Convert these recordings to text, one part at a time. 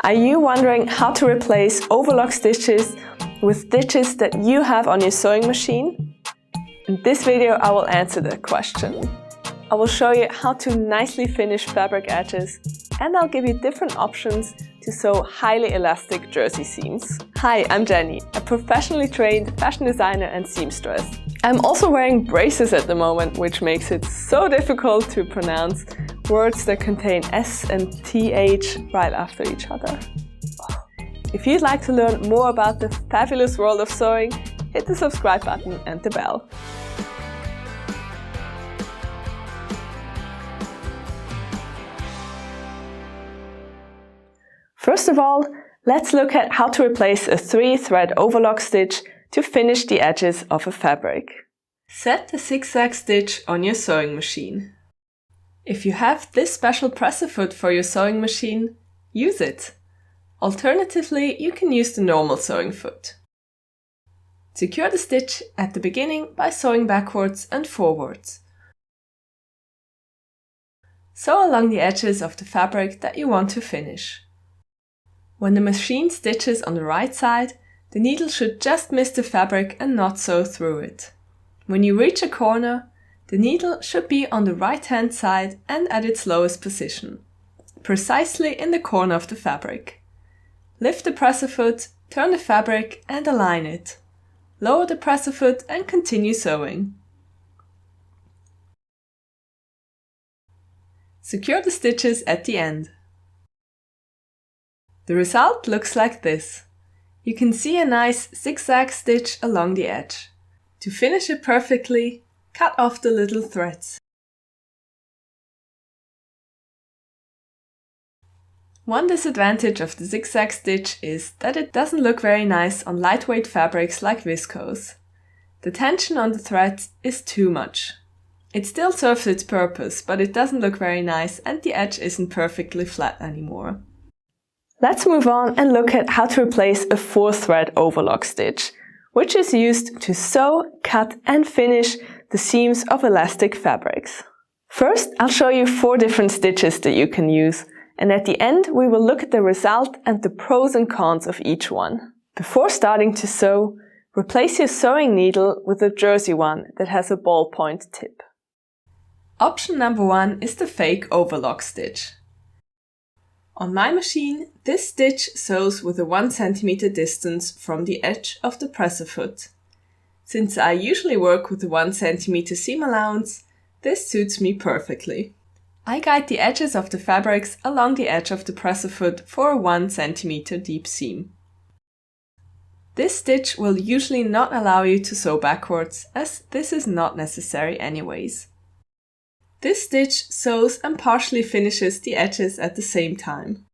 Are you wondering how to replace overlock stitches with stitches that you have on your sewing machine? In this video I will answer that question. I will show you how to nicely finish fabric edges, and I'll give you different options to sew highly elastic jersey seams. Hi, I'm Jenny, a professionally trained fashion designer and seamstress. I'm also wearing braces at the moment, which makes it so difficult to pronounce words that contain S and TH right after each other. If you'd like to learn more about the fabulous world of sewing, hit the subscribe button and the bell. First of all, let's look at how to replace a 3-thread overlock stitch to finish the edges of a fabric. Set the zigzag stitch on your sewing machine. If you have this special presser foot for your sewing machine, use it. Alternatively, you can use the normal sewing foot. Secure the stitch at the beginning by sewing backwards and forwards. Sew along the edges of the fabric that you want to finish. When the machine stitches on the right side, the needle should just miss the fabric and not sew through it. When you reach a corner, the needle should be on the right-hand side and at its lowest position, precisely in the corner of the fabric. Lift the presser foot, turn the fabric and align it. Lower the presser foot and continue sewing. Secure the stitches at the end. The result looks like this. You can see a nice zigzag stitch along the edge. To finish it perfectly, cut off the little threads. One disadvantage of the zigzag stitch is that it doesn't look very nice on lightweight fabrics like viscose. The tension on the threads is too much. It still serves its purpose, but it doesn't look very nice and the edge isn't perfectly flat anymore. Let's move on and look at how to replace a 4-thread overlock stitch, which is used to sew, cut and finish the seams of elastic fabrics. First, I'll show you 4 different stitches that you can use, and at the end we will look at the result and the pros and cons of each one. Before starting to sew, replace your sewing needle with a jersey one that has a ballpoint tip. Option number 1 is the fake overlock stitch. On my machine, this stitch sews with a 1 cm distance from the edge of the presser foot. Since I usually work with a 1 cm seam allowance, this suits me perfectly. I guide the edges of the fabrics along the edge of the presser foot for a 1 cm deep seam. This stitch will usually not allow you to sew backwards, as this is not necessary anyways. This stitch sews and partially finishes the edges at the same time.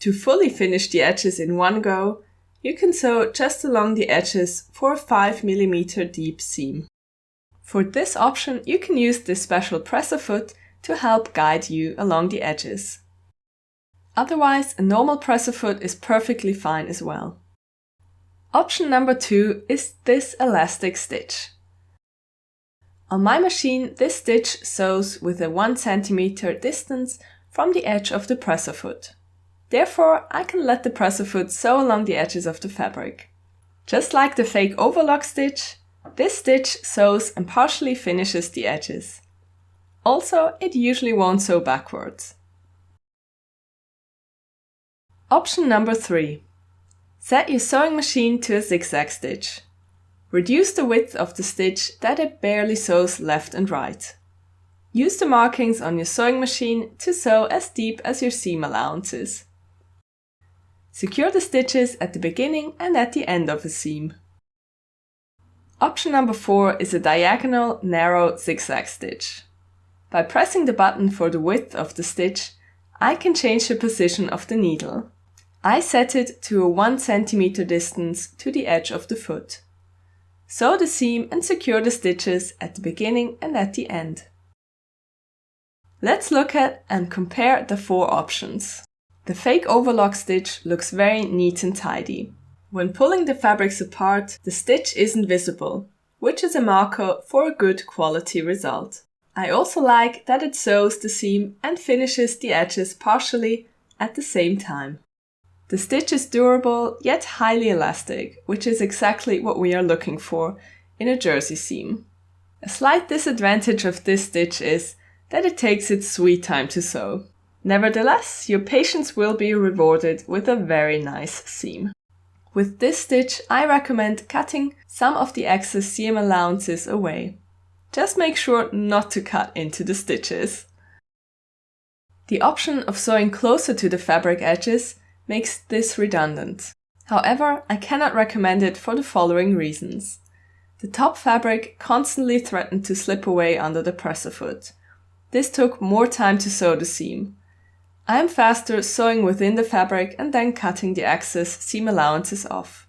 To fully finish the edges in one go, you can sew just along the edges for a 5 mm deep seam. For this option, you can use this special presser foot to help guide you along the edges. Otherwise, a normal presser foot is perfectly fine as well. Option number 2 is this elastic stitch. On my machine, this stitch sews with a 1 cm distance from the edge of the presser foot. Therefore, I can let the presser foot sew along the edges of the fabric. Just like the fake overlock stitch, this stitch sews and partially finishes the edges. Also, it usually won't sew backwards. Option number 3. Set your sewing machine to a zigzag stitch. Reduce the width of the stitch that it barely sews left and right. Use the markings on your sewing machine to sew as deep as your seam allowance is. Secure the stitches at the beginning and at the end of a seam. Option number 4 is a diagonal, narrow zigzag stitch. By pressing the button for the width of the stitch, I can change the position of the needle. I set it to a 1 cm distance to the edge of the foot. Sew the seam and secure the stitches at the beginning and at the end. Let's look at and compare the 4 options. The fake overlock stitch looks very neat and tidy. When pulling the fabrics apart, the stitch isn't visible, which is a marker for a good quality result. I also like that it sews the seam and finishes the edges partially at the same time. The stitch is durable yet highly elastic, which is exactly what we are looking for in a jersey seam. A slight disadvantage of this stitch is that it takes its sweet time to sew. Nevertheless, your patience will be rewarded with a very nice seam. With this stitch, I recommend cutting some of the excess seam allowances away. Just make sure not to cut into the stitches. The option of sewing closer to the fabric edges makes this redundant. However, I cannot recommend it for the following reasons. The top fabric constantly threatened to slip away under the presser foot. This took more time to sew the seam. I am faster sewing within the fabric and then cutting the excess seam allowances off.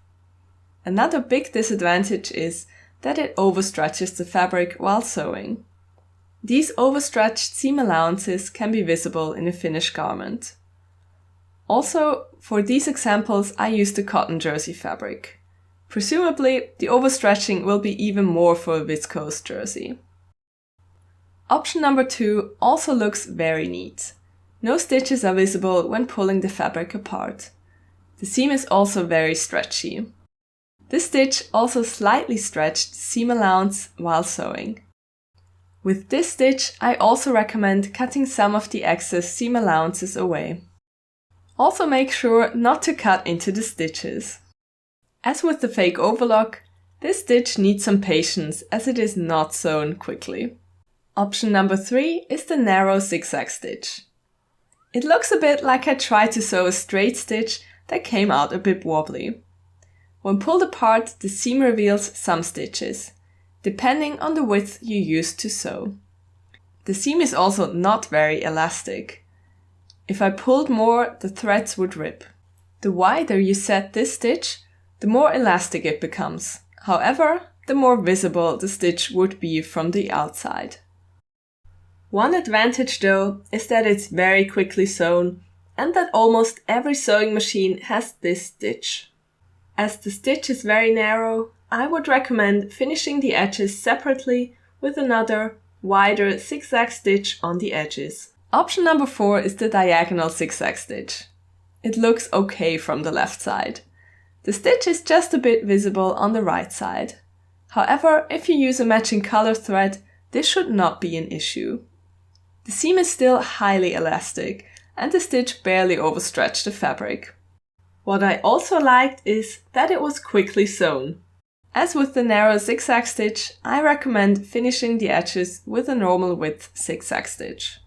Another big disadvantage is that it overstretches the fabric while sewing. These overstretched seam allowances can be visible in a finished garment. Also, for these examples, I used a cotton jersey fabric. Presumably, the overstretching will be even more for a viscose jersey. Option number 2 also looks very neat. No stitches are visible when pulling the fabric apart. The seam is also very stretchy. This stitch also slightly stretched the seam allowance while sewing. With this stitch, I also recommend cutting some of the excess seam allowances away. Also make sure not to cut into the stitches. As with the fake overlock, this stitch needs some patience as it is not sewn quickly. Option number 3 is the narrow zigzag stitch. It looks a bit like I tried to sew a straight stitch that came out a bit wobbly. When pulled apart, the seam reveals some stitches, depending on the width you used to sew. The seam is also not very elastic. If I pulled more, the threads would rip. The wider you set this stitch, the more elastic it becomes. However, the more visible the stitch would be from the outside. One advantage though is that it's very quickly sewn and that almost every sewing machine has this stitch. As the stitch is very narrow, I would recommend finishing the edges separately with another, wider zigzag stitch on the edges. Option number 4 is the diagonal zigzag stitch. It looks okay from the left side. The stitch is just a bit visible on the right side. However, if you use a matching color thread, this should not be an issue. The seam is still highly elastic and the stitch barely overstretched the fabric. What I also liked is that it was quickly sewn. As with the narrow zigzag stitch, I recommend finishing the edges with a normal width zigzag stitch.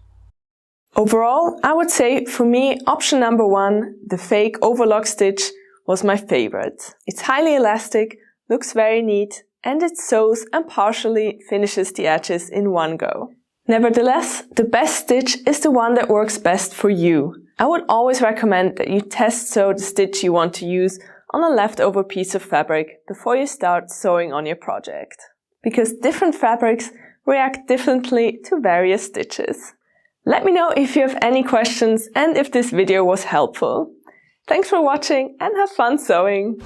Overall, I would say for me, option number 1, the fake overlock stitch, was my favorite. It's highly elastic, looks very neat, and it sews and partially finishes the edges in one go. Nevertheless, the best stitch is the one that works best for you. I would always recommend that you test sew the stitch you want to use on a leftover piece of fabric before you start sewing on your project. Because different fabrics react differently to various stitches. Let me know if you have any questions and if this video was helpful. Thanks for watching and have fun sewing!